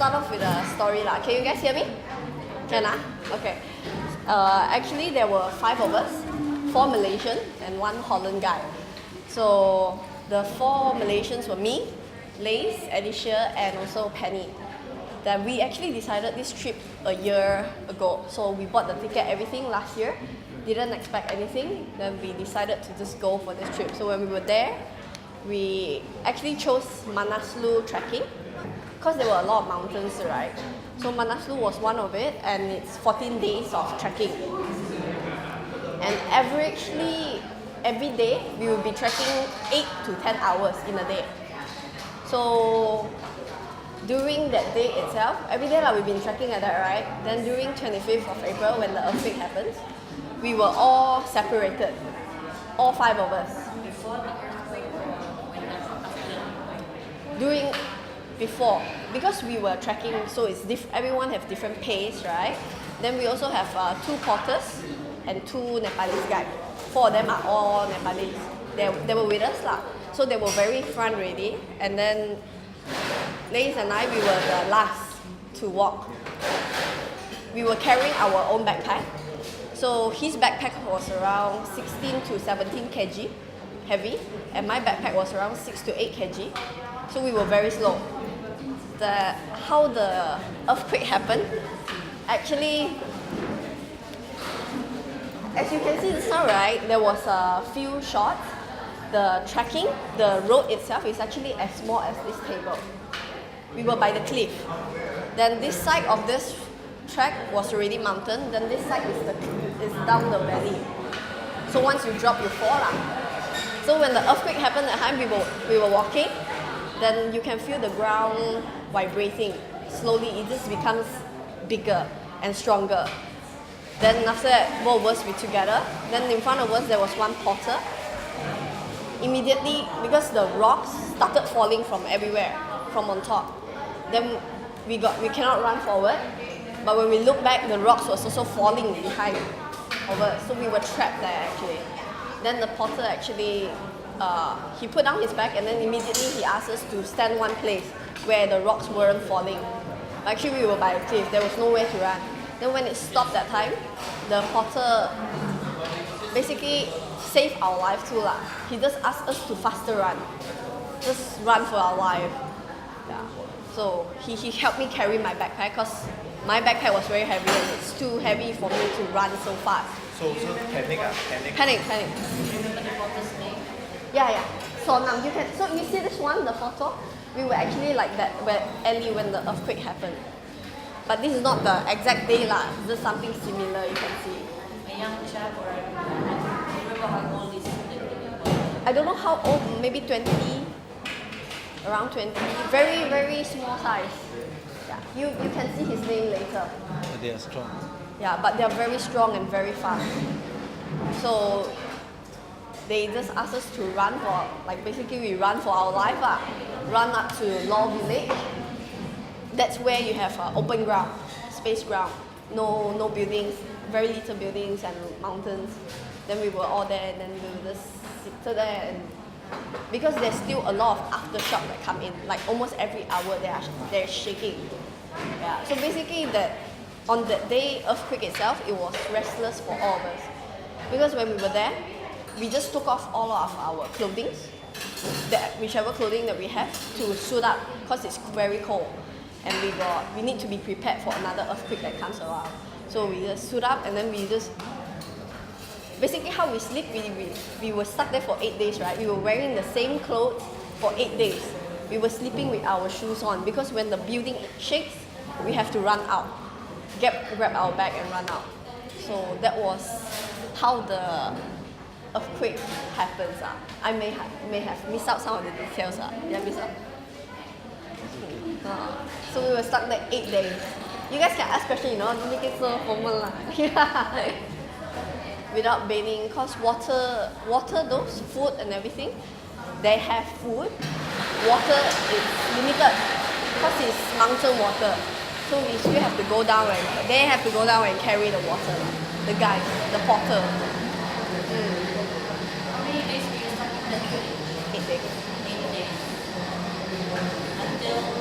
start off with a story lah. Can you guys hear me? Can ah? Okay. Actually, there were 5 of us, 4 Malaysian and 1 Holland guy. So the 4 Malaysians were me, Lace, Alicia, and also Penny. That we actually decided this trip a year ago. So we bought the ticket, everything last year. Didn't expect anything. Then we decided to just go for this trip. So when we were there, we actually chose Manaslu trekking because there were a lot of mountains, right? So Manaslu was one of it, and it's 14 days of trekking. And averagely, every day, we will be trekking 8 to 10 hours in a day. So during that day itself, every day we've been trekking like that, right? Then during 25th of April, when the earthquake happens, we were all separated, all 5 of us. Before the earthquake or when Before, because we were trekking, so it's everyone have different pace, right? Then we also have 2 porters and 2 Nepalese guys. 4 of them are all Nepalese. They were with us lah. So they were very front ready. And then Lace and I, we were the last to walk. We were carrying our own backpack. So his backpack was around 16 to 17 kg heavy, and my backpack was around 6 to 8 kg. So we were very slow. How the earthquake happened, actually, as you can see this now, right, there was a few shots. The trekking, the road itself is actually as small as this table. We were by the cliff. Then this side of this track was already mountain, then this side is down the valley. So once you drop, you fall lah. So when the earthquake happened that time, we were walking, then you can feel the ground vibrating. Slowly, it just becomes bigger and stronger. Then after that, both of us were together. Then in front of us, there was 1 porter. Immediately, because the rocks started falling from everywhere, from on top. Then we cannot run forward. But when we look back, the rocks was also falling behind of us. So we were trapped there actually. Then the porter actually, he put down his bag and then immediately he asked us to stand one place where the rocks weren't falling. But actually we were by a cliff, there was nowhere to run. Then when it stopped that time, the porter basically saved our life too lah. He just asked us to faster run. Just run for our life. Yeah. So he helped me carry my backpack because my backpack was very heavy and it's too heavy for me to run so fast. So panic. Panic. remember the porter's name? Yeah. So now you see this one, the photo? We were actually like that when the earthquake happened. But this is not the exact day lah. It's just something similar you can see. A young chap or remember how old is he? I don't know how old, maybe 20, around 20. Very, very small size. Yeah. You can see his name later. But they are strong. Yeah, but they are very strong and very fast. So they just asked us to run basically we run for our life lah. Run up to Law Village. That's where you have open ground, space ground. No buildings, very little buildings and mountains. Then we were all there and then we were just sit there and because there's still a lot of aftershock that come in. Like almost every hour they're shaking. Yeah. So basically on that day earthquake itself, it was restless for all of us. Because when we were there, we just took off all of our clothing, whichever clothing that we have, to suit up because it's very cold. And we need to be prepared for another earthquake that comes around. So we just suit up and then we just basically how we sleep, we were stuck there for 8 days, right? We were wearing the same clothes for 8 days. We were sleeping with our shoes on because when the building shakes, we have to run out, grab our bag and run out. So that was how the earthquake happens. I may have missed out some of the details. Did I miss out? So we were stuck there 8 days. You guys can ask questions, don't make it so formal. Without bathing, because water, those food and everything, they have food. Water is limited because it's mountain water. So we still have to go down they have to go down and carry the water. The guys, the porter. How many days were you stuck in that trip? 8 days. 8 days. Until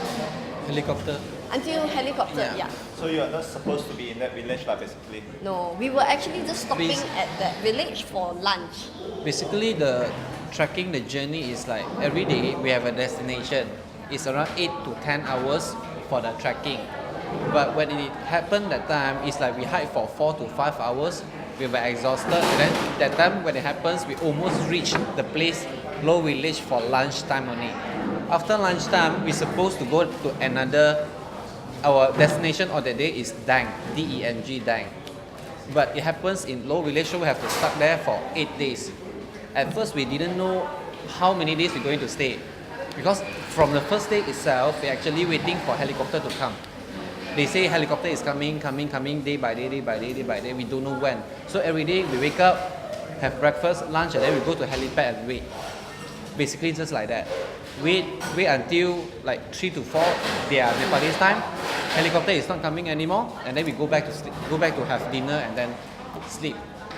Helicopter. Until helicopter, Yeah. yeah. So you are not supposed to be in that village lah, basically. No, we were actually just stopping at that village for lunch. Basically, the tracking the journey is like every day we have a destination. It's around 8 to 10 hours for the tracking. But when it happened that time, it's like we hike for 4 to 5 hours. We were exhausted, and then that time when it happens, we almost reached the place, low village, for lunchtime only. After lunchtime, we're supposed to go to another. Our destination of the day is Dang, D-E-N-G, Dang. But it happens in low village, so we have to stuck there for 8 days. At first, we didn't know how many days we're going to stay, because from the first day itself, we're actually waiting for helicopter to come. They say helicopter is coming, day by day, day by day, day by day. We don't know when. So every day we wake up, have breakfast, lunch, and then we go to helipad and wait. Basically just like that. Wait until like 3 to 4, their Nepalese time. Helicopter is not coming anymore, and then we go back to sleep, go back to have dinner and then sleep.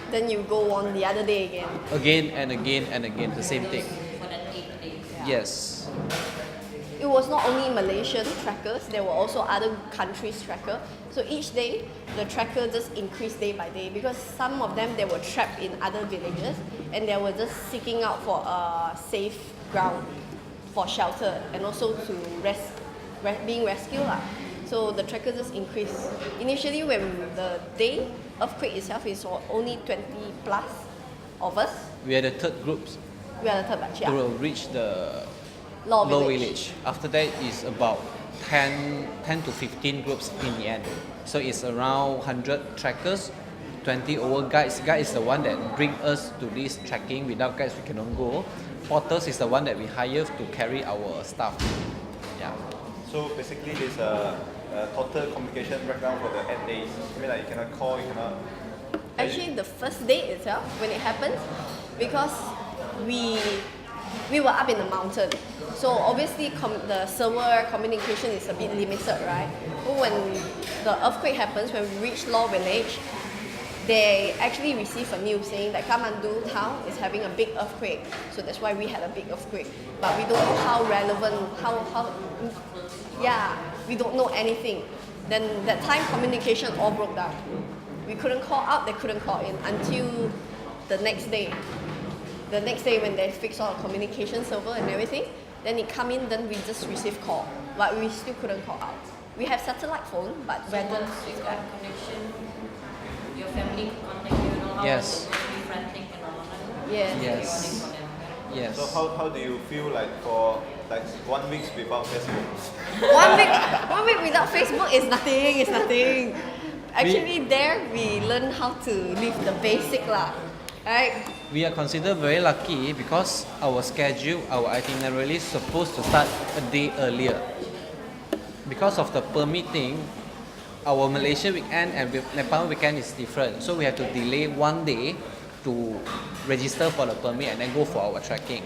Then you go on the other day again. Again and again and again, the same thing. For that 8 days. Yes. It was not only Malaysian trackers, there were also other countries' tracker. So each day, the tracker just increased day by day because some of them, they were trapped in other villages and they were just seeking out for a safe ground for shelter and also to being rescued. So the tracker just increased. Initially, when the day earthquake itself is only 20 plus of us, We are the third groups we are the third batch, to yeah. reach the Law low village. village. After that is about 10 to 15 groups in the end. So it's around 100 trackers, 20 over guides. Guide is the one that bring us to this trekking. Without guides, we cannot go. Porters is the one that we hire to carry our stuff. Yeah. So basically, there's a total communication breakdown for the 8 days. I mean, like you cannot call, you cannot. Actually, the first day itself, when it happened, because we were up in the mountain, so obviously the server communication is a bit limited, right? But when the earthquake happens, when we reach Law Village, they actually receive a news saying that Kathmandu town is having a big earthquake. So that's why we had a big earthquake. But we don't know how relevant, we don't know anything. Then that time communication all broke down. We couldn't call out, they couldn't call in until the next day. The next day when they fix all the communication server and everything, then it come in, then we just receive call. But we still couldn't call out. We have satellite phone, but So whether once you got connection, your family contact you, you know how Yes. to be frantic and all that. yeah. Yes. Yes. So how do you feel like for like 1 week without Facebook? one week without Facebook is nothing. It's nothing. Actually, there we learn how to live the basic lah, right? We are considered very lucky because our schedule, our itinerary is supposed to start a day earlier. Because of the permitting, our Malaysia weekend and Nepal weekend is different. So we have to delay 1 day to register for the permit and then go for our trekking.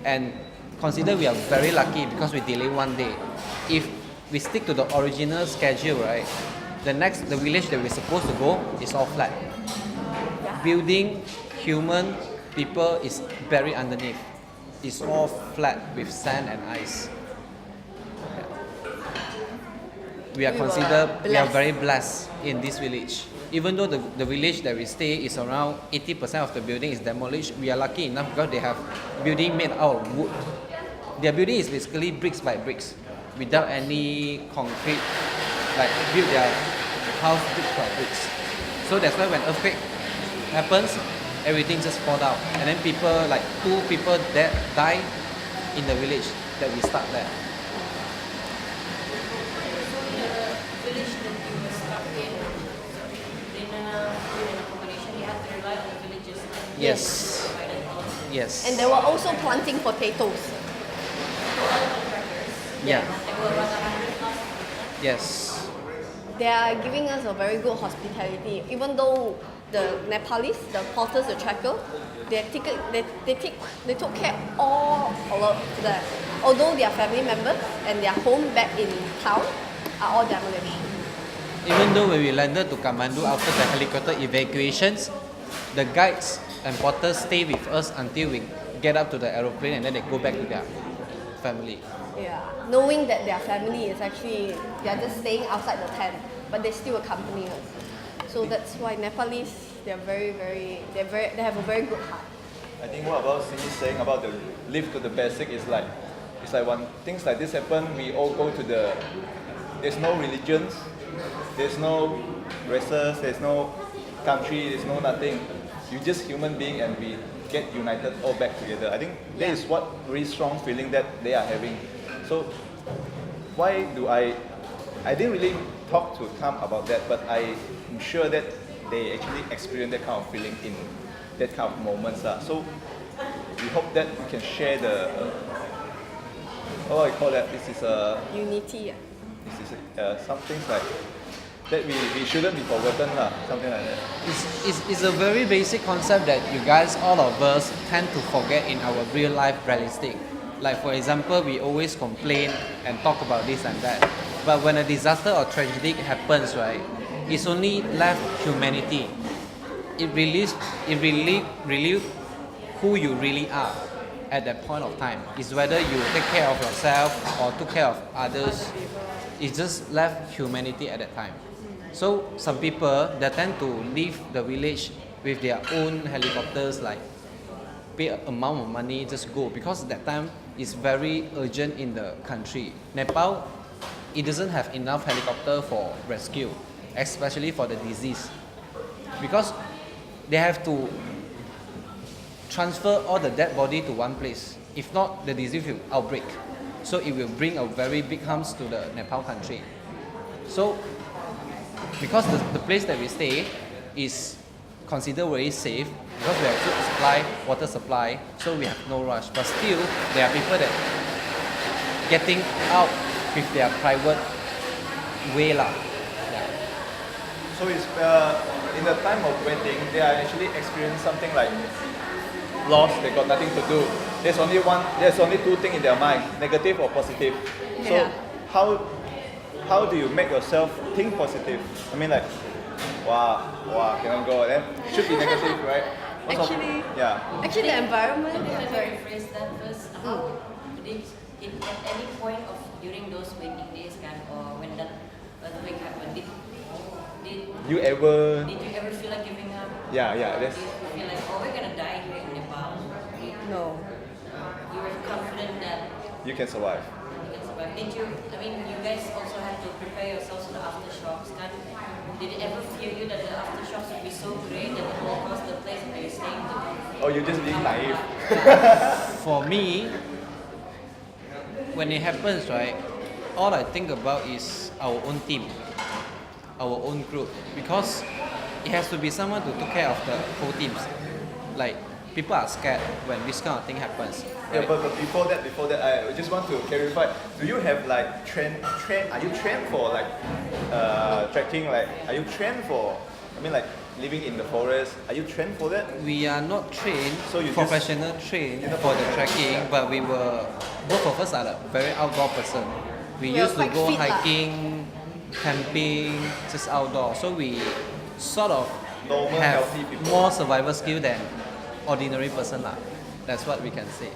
And consider we are very lucky because we delay 1 day. If we stick to the original schedule, right, the village that we're supposed to go is all flat. Building, human, people is buried underneath. It's all flat with sand and ice. We are We were considered, we are blessed. very blessed in this village. Even though the village that we stay is around 80% of the building is demolished, we are lucky enough because they have building made out of wood. Their building is basically bricks by bricks, without any concrete, like build their house bricks by bricks. So that's why when earthquake happens, everything just fall down. And then people, like 2 people that die in the village that we start there. The village that you were stuck in accommodation, you had to rely on the villagers. Yes. Provided all the Yes. And they were also planting potatoes. Yeah. They were around 100 plus. Yes. They are giving us a very good hospitality. Even though the Nepalese, the porters, the tracker, they took care all of that. Although their family members and their home back in town are all demolished. Even though when we landed to Kathmandu after the helicopter evacuations, the guides and porters stay with us until we get up to the aeroplane and then they go back to their family. Yeah, knowing that their family is actually, they are just staying outside the tent, but they still accompany us. So that's why Nepalese, they have a very good heart. I think what about Cindy saying about the live to the basic is like, it's like when things like this happen, we all go to there's no religions, there's no races, there's no country, there's no nothing. You're just human being and we get united all back together. I think that is what really strong feeling that they are having. So why do I didn't really talk to Tam about that, but I'm sure that they actually experience that kind of feeling in that kind of moments. So we hope that we can share the, what I call that, this is a, Unity. this is some things like, that we shouldn't be forgotten, something like that. It's a very basic concept that you guys, all of us, tend to forget in our real life realistic. Like for example, we always complain and talk about this and that. But when a disaster or tragedy happens, right, it's only left humanity. It relieves who you really are at that point of time. It's whether you take care of yourself or took care of others. It's just left humanity at that time. So some people, they tend to leave the village with their own helicopters, like pay an amount of money, just go, because that time is very urgent in the country. Nepal, it doesn't have enough helicopter for rescue, especially for the disease, because they have to transfer all the dead body to one place. If not, the disease will outbreak. So it will bring a very big harms to the Nepal country. So because the place that we stay is considered very safe, because we have food supply, water supply, so we have no rush. But still, there are people that getting out with their private way lah. Yeah. So it's in the time of waiting, they are actually experiencing something like loss. They got nothing to do. There's only two things in their mind: negative or positive. So Yeah. how do you make yourself think positive? I mean, like, wow, cannot go. Then it should be negative, right? Actually, the environment. Let me rephrase that first. How did it, at any point of during those waiting days, or when that earthquake happened, did you ever? Did you ever feel like giving up? Yeah, Or that's. did you feel like, oh, we're gonna die here in Nepal? No. You were confident that You can survive. you can survive. Did you? I mean, you guys also have to prepare yourselves for the aftershocks. Did it ever fear you that the aftershocks would be so great that it will cost the place where you're staying to? Oh, you're just being naive. For me, when it happens, right, all I think about is our own team, our own group, because it has to be someone to take care of the whole teams. Like, people are scared when this kind of thing happens. Yeah, Right? but before that, I just want to clarify. Do you have like are you trained for like trekking? Like, are you trained for? I mean, like living in the forest. Are you trained for that? We are not trained, So you just- professional trained for the trekking, but both of us are a very outdoor person. We We are used to quite go fit lah. hiking, camping, just outdoor. So we sort of Normal, have healthy people. more survival skill than ordinary person lah. That's what we can say.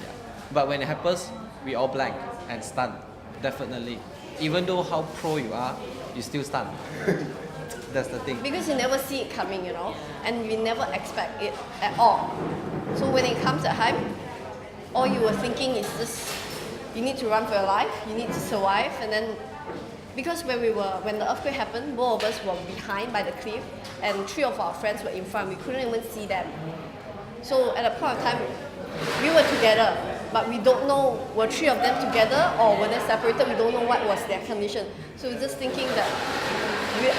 Yeah. But when it happens, we all blank and stunned, definitely. Even though how pro you are, you still stunned. That's the thing. Because you never see it coming, and we never expect it at all. So when it comes at time, all you were thinking is just, you need to run for your life, you need to survive, and then, because when the earthquake happened, both of us were behind by the cliff, and 3 of our friends were in front, we couldn't even see them. So at a point of time, we were together, but we don't know, were 3 of them together or were they separated? We don't know what was their condition. So we're just thinking that,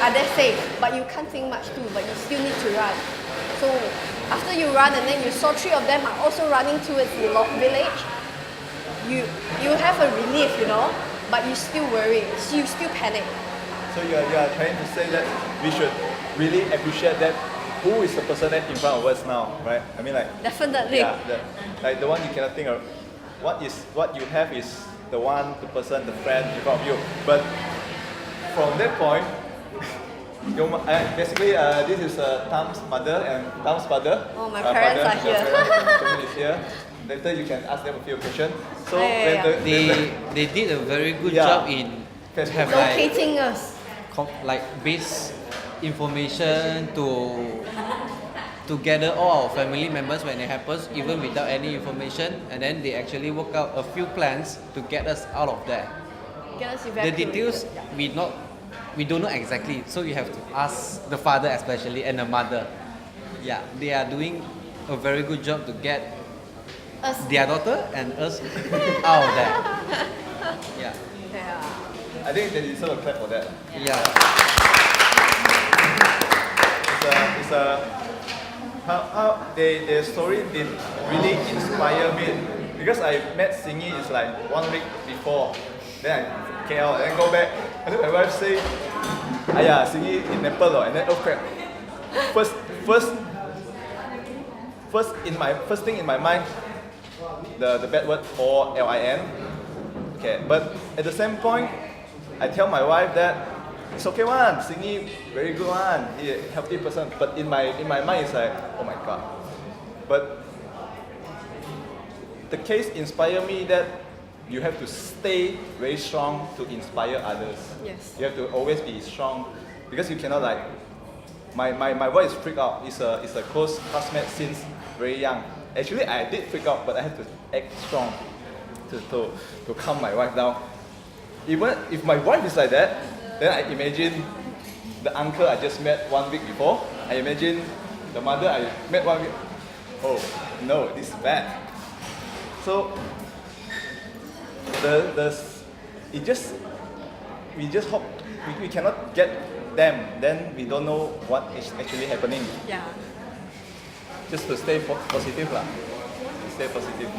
are they safe? But you can't think much too, but you still need to run. So after you run and then you saw 3 of them are also running towards the village, you have a relief, but you still worry, so you still panic. So you are trying to say that we should really appreciate that who is the person that in front of us now, right? I mean, like, Definitely. yeah, like the one you cannot think of. What you have is the person, the friend in front of you. But from that point, basically this is Tam's mother and Tam's father. Oh, my parents are here. Your family is here. later you can ask them a few questions. So Yeah, when They did a very good Yeah. job in have Locating us. like base information to gather all our family members when it happens, even without any information, and then they actually work out a few plans to get us out of there. Get us The evacuated. details we don't know exactly, so you have to ask the father especially and the mother. Yeah, they are doing a very good job to get Us. their daughter and us out of there. Yeah, Yeah. I think they deserve a clap for that. yeah. It's a how their story did really inspire me, because I met Singi is like 1 week before, then I came out and then go back, and then my wife say, "Aya, Singi in Nepal," and then earthquake. First thing in my mind, the bad word OLIN. Okay, but at the same point, I tell my wife that it's okay one, Singi very good one, he a healthy person. But in my mind it's like, oh my god. But the case inspired me that you have to stay very strong to inspire others. Yes. You have to always be strong, because you cannot like my voice freak out. It's a close classmate since very young. Actually I did freak out, but I had to act strong to calm my wife down. Even if my wife is like that, then I imagine the uncle I just met 1 week before. I imagine the mother I met 1 week. Oh no, this is bad. So we just hope we cannot get them. Then we don't know what is actually happening. Yeah. Just to stay positive lah. Stay positive.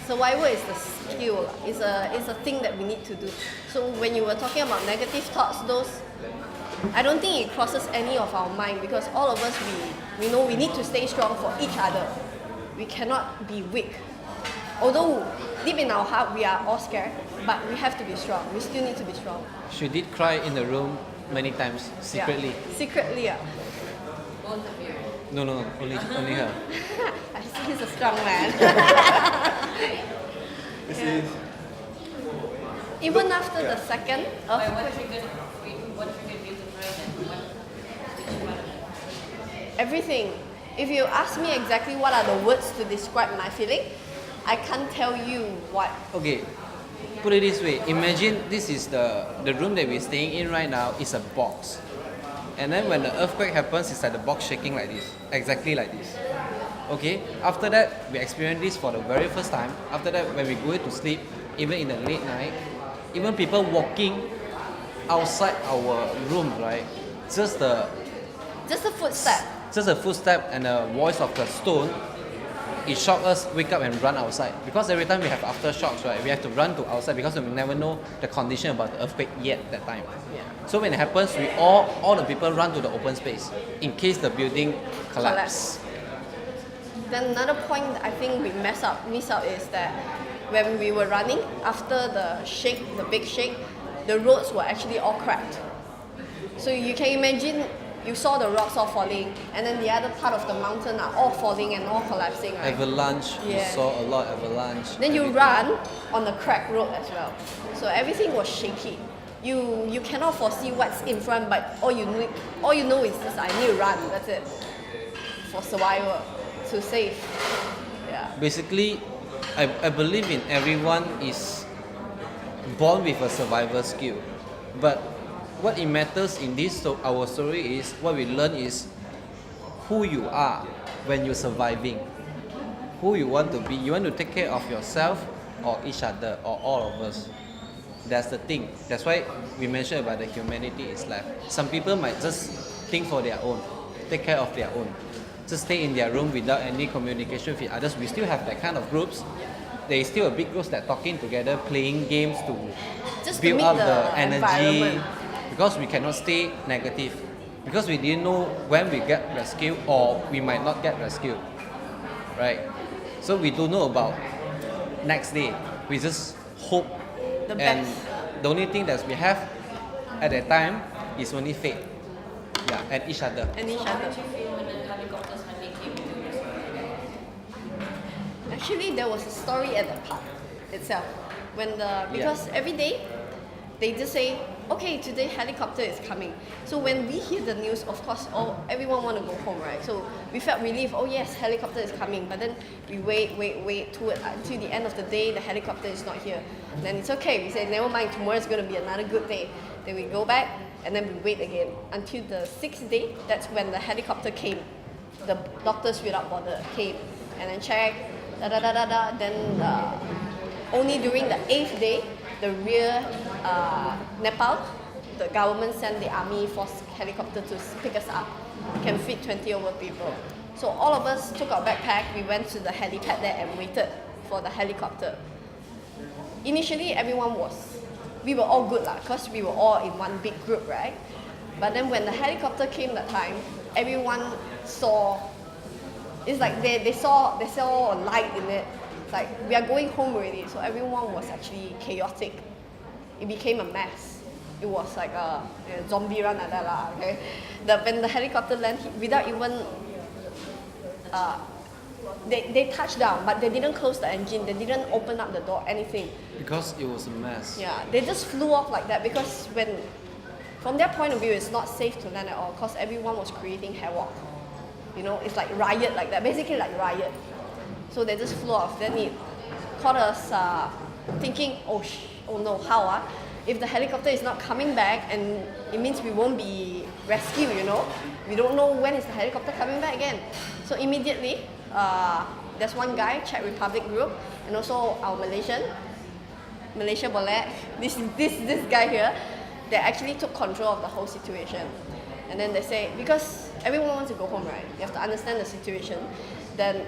Survival is the skill. It's a thing that we need to do. So when you were talking about negative thoughts, those, I don't think it crosses any of our mind, because all of us we know we need to stay strong for each other. We cannot be weak. Although deep in our heart we are all scared, but we have to be strong. We still need to be strong. She did cry in the room many times secretly. Yeah. Secretly, yeah. Both of you. No, only her. I see he's a strong man. This is Even after the second What earthquake, triggered you to cry then? Which part of it? everything. If you ask me exactly what are the words to describe my feeling, I can't tell you what. Okay, put it this way. Imagine this is the room that we're staying in right now is a box. And then when the earthquake happens, it's like the box shaking like this. Exactly like this. Okay, after that, we experience this for the very first time. After that, when we go to sleep, even in the late night, even people walking outside our room, right? Just a footstep and the voice of the stone, it shocked us, wake up and run outside. Because every time we have aftershocks, right, we have to run to outside because we never know the condition about the earthquake yet that time. Yeah. So when it happens, we all the people run to the open space in case the building collapse. Then another point that I think we miss out is that when we were running after the big shake, the roads were actually all cracked. So you can imagine, you saw the rocks all falling, and then the other part of the mountain are all falling and all collapsing, right? Avalanche, we Yeah. saw a lot of avalanche. Then you everything. run on the cracked road as well. So everything was shaky. You cannot foresee what's in front, but all you know is this: I need to run. That's it. For survival, to save. Yeah. Basically, I believe in everyone is born with a survival skill. But what it matters in this our story is what we learn is who you are when you're surviving. Who you want to be. You want to take care of yourself or each other or all of us. That's the thing. That's why we mentioned about the humanity is left. Some people might just think for their own, take care of their own. Just stay in their room without any communication with others. We still have that kind of groups. There is still a big groups that talking together, playing games to Just to build meet up the the energy. environment. Because we cannot stay negative. Because we didn't know when we get rescued or we might not get rescued. Right? So we don't know about next day. We just hope. The And best. the only thing that we have at that time is only faith. Yeah, and each other. And each How other. did you feel when the helicopters finally came to rescue you? I Actually, there was a story at the park itself. Because every day they just say, okay, today helicopter is coming. So when we hear the news, of course, everyone want to go home, right? So we felt relief. Oh yes, helicopter is coming. But then we wait until the end of the day. The helicopter is not here. Then it's okay. We say, never mind. Tomorrow is going to be another good day. Then we go back and then we wait again until the 6th day. That's when the helicopter came. The doctors without border came and then checked. Then only during the 8th day, the rear Nepal, the government sent the army force helicopter to pick us up. Can fit 20 over people. So all of us took our backpack, we went to the helipad there and waited for the helicopter. Initially, we were all good because we were all in one big group, right? But then when the helicopter came that time, everyone saw, it's like they saw a light in it. It's like we are going home already, so everyone was actually chaotic. It became a mess. It was like a zombie run like that, okay? When the helicopter landed, without even they touched down, but they didn't close the engine. They didn't open up the door, anything. Because it was a mess. Yeah, they just flew off like that because from their point of view, it's not safe to land at all because everyone was creating havoc. You know, it's like riot like that, basically like riot. So they just flew off. Then it caught us thinking, oh no, how? If the helicopter is not coming back, and it means we won't be rescued, you know? We don't know when is the helicopter coming back again. So immediately, there's one guy, Czech Republic group, and also our Malaysia Boleh, this guy here, they actually took control of the whole situation. And then they say, because everyone wants to go home, right? You have to understand the situation. Then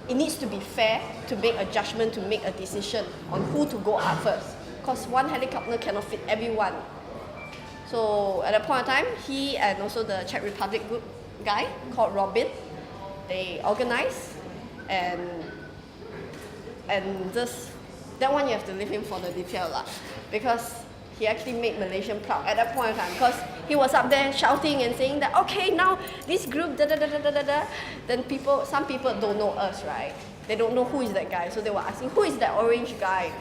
it needs to be fair to make a judgment, to make a decision on who to go up first. Because one helicopter cannot fit everyone. So at that point in time, he and also the Czech Republic group guy called Robin, they organized and just, that one you have to leave him for the detail lah. Because he actually made Malaysian proud at that point in time. Because he was up there shouting and saying that, okay, now this group, Then some people don't know us, right? They don't know who is that guy. So they were asking, who is that orange guy?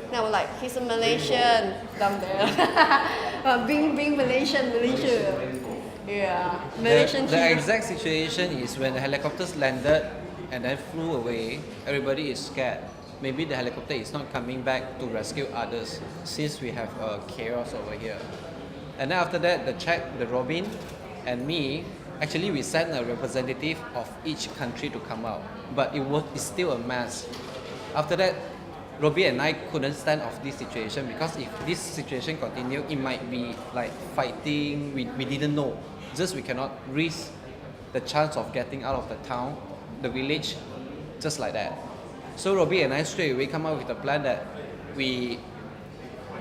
And I was like, he's a Malaysian down there. being Malaysia. Yeah, Malaysian The exact situation is when the helicopters landed and then flew away, everybody is scared. Maybe the helicopter is not coming back to rescue others since we have chaos over here. And then after that, the Robin and me, actually we sent a representative of each country to come out. But it's still a mess. After that, Robbie and I couldn't stand off this situation because if this situation continued, it might be like fighting. We didn't know. Just we cannot risk the chance of getting out of the town, the village, just like that. So Robbie and I straight away come up with a plan that we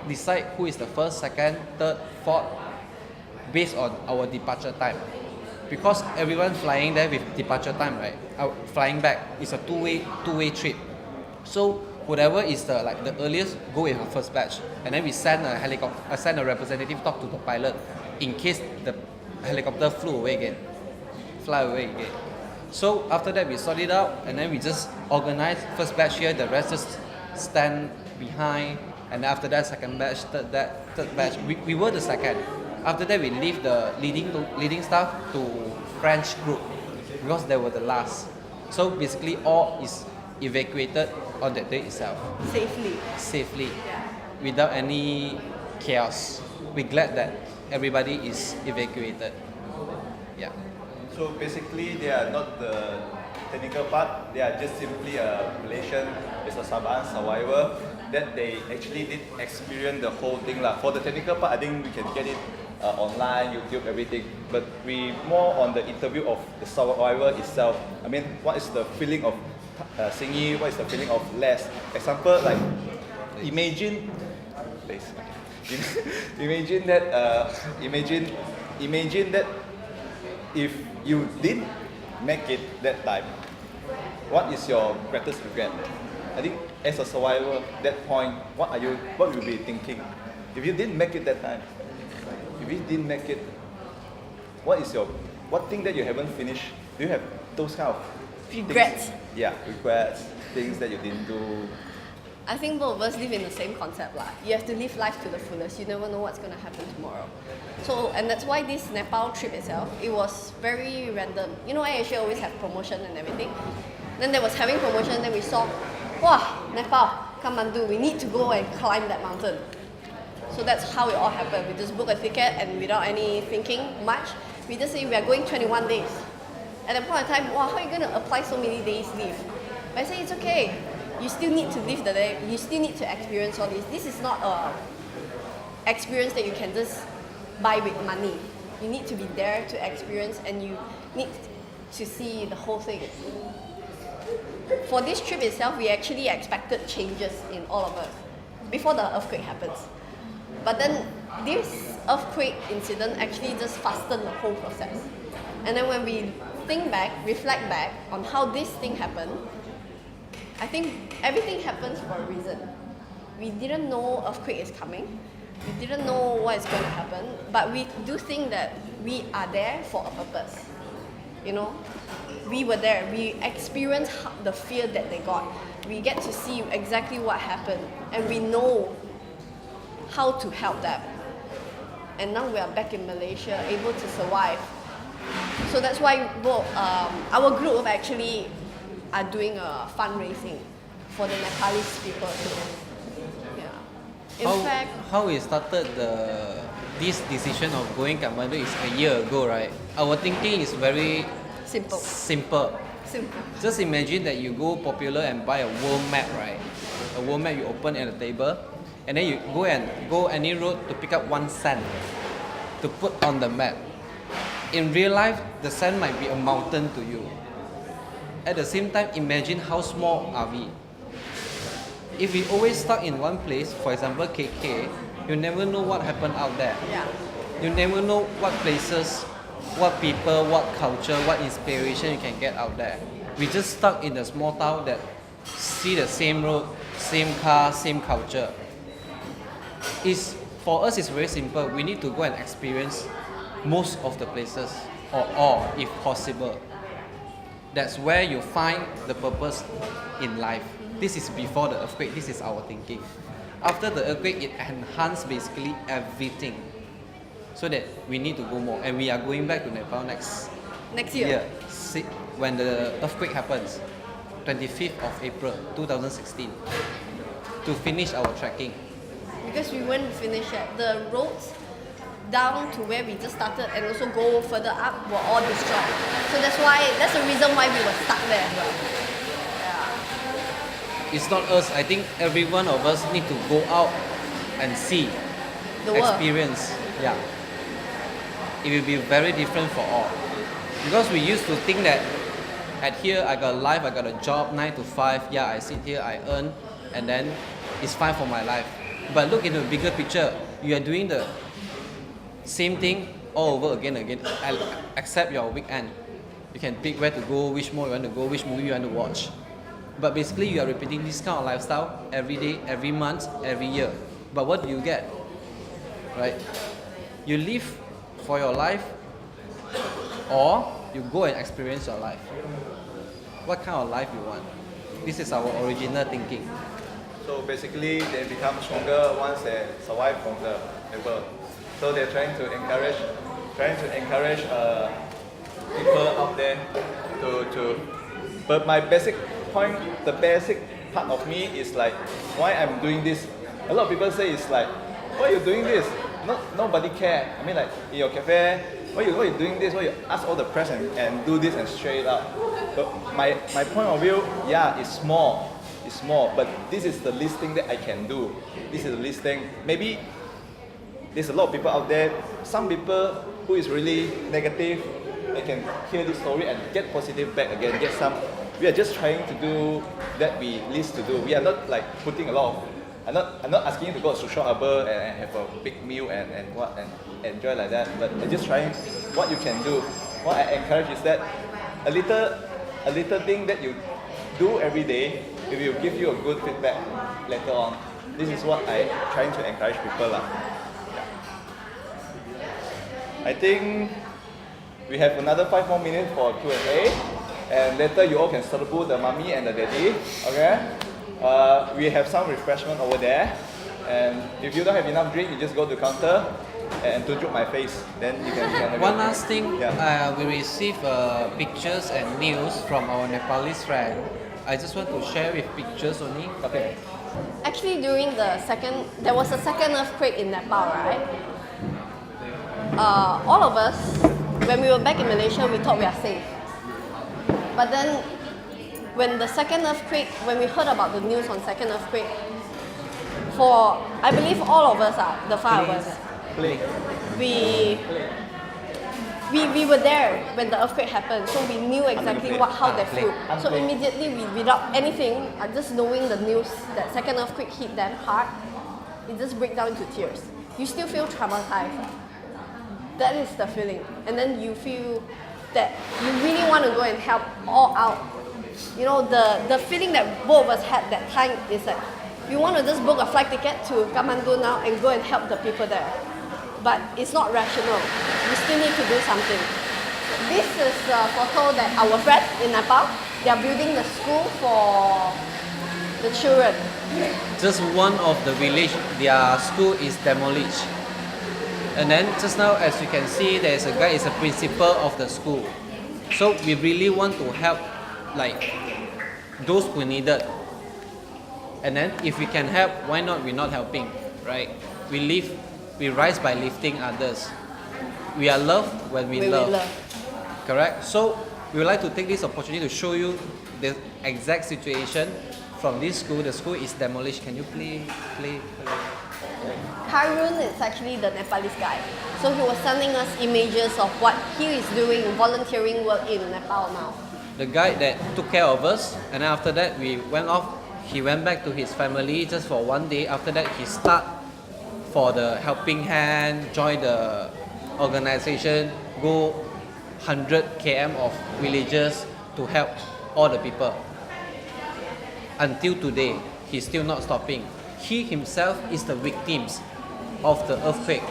decide who is the first, second, third, fourth, based on our departure time. Because everyone flying there with departure time, right? Flying back is a two-way trip. So whatever is the earliest, go with the first batch, and then we send a representative talk to the pilot in case the helicopter fly away again. So after that we sort it out, and then we just organize first batch here, the rest just stand behind, and after that second batch, third batch. We were the second. After that we leave the leading staff to French group because they were the last. So basically all is evacuated on that day itself. Safely. Yeah. Without any chaos. We're glad that everybody is evacuated. Yeah. So basically, they are not the technical part. They are just simply a Malaysian, it's a Sabah survivor that they actually did experience the whole thing lah. For the technical part, I think we can get it online, YouTube, everything. But we more on the interview of the survivor itself. I mean, what is the feeling of Singi? What is the feeling of Les? Example, like imagine that if you did make it that time, what is your greatest regret? I think as a survivor, that point, what will you be thinking? If you didn't make it that time, what thing that you haven't finished? Do you have those kind of Regrets. regrets, things that you didn't do. I think both of us live in the same concept lah. You have to live life to the fullest. You never know what's going to happen tomorrow. So, and that's why this Nepal trip itself, it was very random. You know, AirAsia always have promotion and everything. Then there was having promotion, then we saw, wow, Nepal, Kathmandu, we need to go and climb that mountain. So that's how it all happened. We just booked a ticket and without any thinking much, we just say we are going 21 days. At that point in time, wow, how are you going to apply so many days leave? But I say it's okay. You still need to live the day. You still need to experience all this. This is not a experience that you can just buy with money. You need to be there to experience, and you need to see the whole thing. For this trip itself, we actually expected changes in all of us before the earthquake happens. But then this earthquake incident actually just fastened the whole process. And then when we think back, reflect back on how this thing happened, I think everything happens for a reason. We didn't know earthquake is coming. We didn't know what is going to happen. But we do think that we are there for a purpose. You know, we were there. We experienced the fear that they got. We get to see exactly what happened, and we know how to help them. And now we are back in Malaysia, able to survive. So that's why our group actually are doing a fundraising for the Nepalese people too. Yeah. In fact, how we started this decision of going Kathmandu is a year ago, right? Our thinking is very simple. simple. Just imagine that you go popular and buy a world map, right? A world map you open at a table, and then you go any road to pick up 1 cent to put on the map. In real life, the sand might be a mountain to you. At the same time, imagine how small are we. If we always stuck in one place, for example KK, you never know what happened out there. yeah. You never know what places, what people, what culture, what inspiration you can get out there. We just stuck in a small town that see the same road, same car, same culture. For us, it's very simple. We need to go and experience most of the places, or all, if possible. That's where you find the purpose in life. This is before the earthquake. This is our thinking. After the earthquake, it enhanced basically everything. So that we need to go more. And we are going back to Nepal next year. When the earthquake happens, 25th of April 2016, to finish our trekking. Because we won't finish it. The roads down to where we just started and also go further up were all destroyed. So that's the reason why we were stuck there as well. Yeah. It's not us. I think every one of us need to go out and see, The world. experience. Yeah. It will be very different for all. Because we used to think that at here I got a life, I got a job, 9 to 5. Yeah, I sit here, I earn, and then it's fine for my life. But look into the bigger picture. You are doing the same thing all over again, except your weekend. You can pick where to go, which mall you want to go, which movie you want to watch. But basically, you are repeating this kind of lifestyle every day, every month, every year. But what do you get? Right? You live for your life, or you go and experience your life. What kind of life you want? This is our original thinking. So basically, they become stronger once they survive from the people. So they're trying to encourage people out there to. But my basic point, the basic part of me is like, why I'm doing this. A lot of people say it's like, why are you doing this? Nobody care. I mean, like in your cafe, why you doing this? Why you ask all the press and do this and straight up? But my point of view, yeah, it's small. It's small, but this is the least thing that I can do. This is the least thing. Maybe there's a lot of people out there, some people who is really negative, they can hear this story and get positive back again, get some. We are just trying to do that we least to do. We are not like putting a lot of, I'm not asking you to go to social harbor and have a big meal and enjoy like that, but we're just trying what you can do. What I encourage is that a little thing that you do every day, it will give you a good feedback later on. This is what I trying to encourage people. I think we have another 5 more minutes for Q&A. and later you all can celebrate the mommy and the daddy. Okay. We have some refreshment over there, and if you don't have enough drink, you just go to the counter and tunjuk my face. Then you can have One it. last thing, Yeah. we received pictures and news from our Nepalese friend. I just want to share with pictures only. Okay. Actually, during there was a second earthquake in Nepal, right? All of us, when we were back in Malaysia, we thought we are safe. But then, when the second earthquake, when we heard about the news on second earthquake, I believe all of us, the 5 of us, Play. we were there when the earthquake happened, so we knew exactly how they feel. So immediately, without anything, just knowing the news that second earthquake hit them hard, it just break down into tears. You still feel traumatized. That is the feeling, and then you feel that you really want to go and help all out. You know, the feeling that both of us had that time is that we want to just book a flight ticket to Kathmandu now and go and help the people there. But it's not rational. We still need to do something. This is a photo that our friend in Nepal, they are building the school for the children. Just one of the village, their school is demolished. And then just now, as you can see, there is a guy is a principal of the school. So we really want to help, like those who need it. And then if we can help, why not? We're not helping, right? We rise by lifting others. We are loved when we love. Correct? So we would like to take this opportunity to show you the exact situation from this school. The school is demolished. Can you play? Karun is actually the Nepalese guy. So he was sending us images of what he is doing, volunteering work in Nepal now. The guy that took care of us, and then after that we went off. He went back to his family just for one day. After that he start for the helping hand, join the organization, go 100 km of villages to help all the people. Until today, he's still not stopping. He himself is the victims of the earthquake,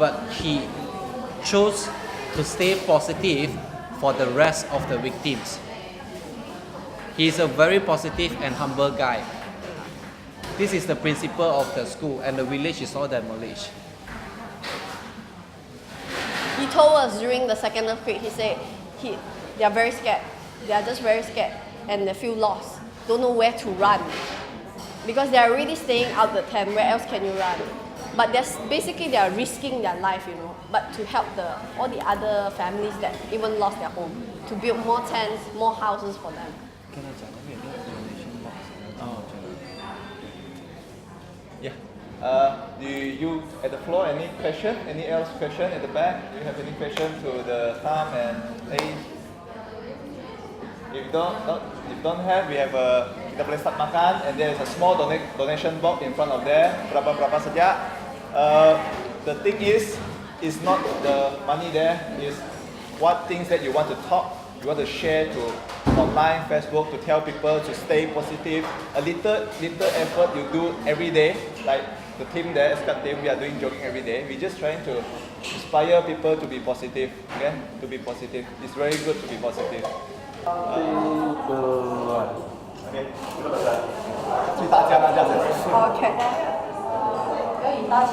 but he chose to stay positive for the rest of the victims. He is a very positive and humble guy. This is the principal of the school, and the village is all demolished. He told us during the second earthquake, he said they are very scared. They are just very scared and they feel lost. Don't know where to run. Because they are already staying out the tent, where else can you run? But they are risking their life, you know, but to help all the other families that even lost their home, to build more tents, more houses for them. Yeah. Do you at the floor any question? Any else question at the back? Do you have any question to the Tham and Lei? If don't have, we have kita boleh start makan, and there is a small donation box in front of there. Berapa saja. The thing is not the money there. Is what things that you want to talk, you want to share to online, Facebook, to tell people to stay positive. A little effort you do every day, like the team there, SCAT team, we are doing jogging every day. We're just trying to inspire people to be positive. Okay, to be positive. It's very good to be positive. Okay. 最大家那这样子。OK。可以搭起。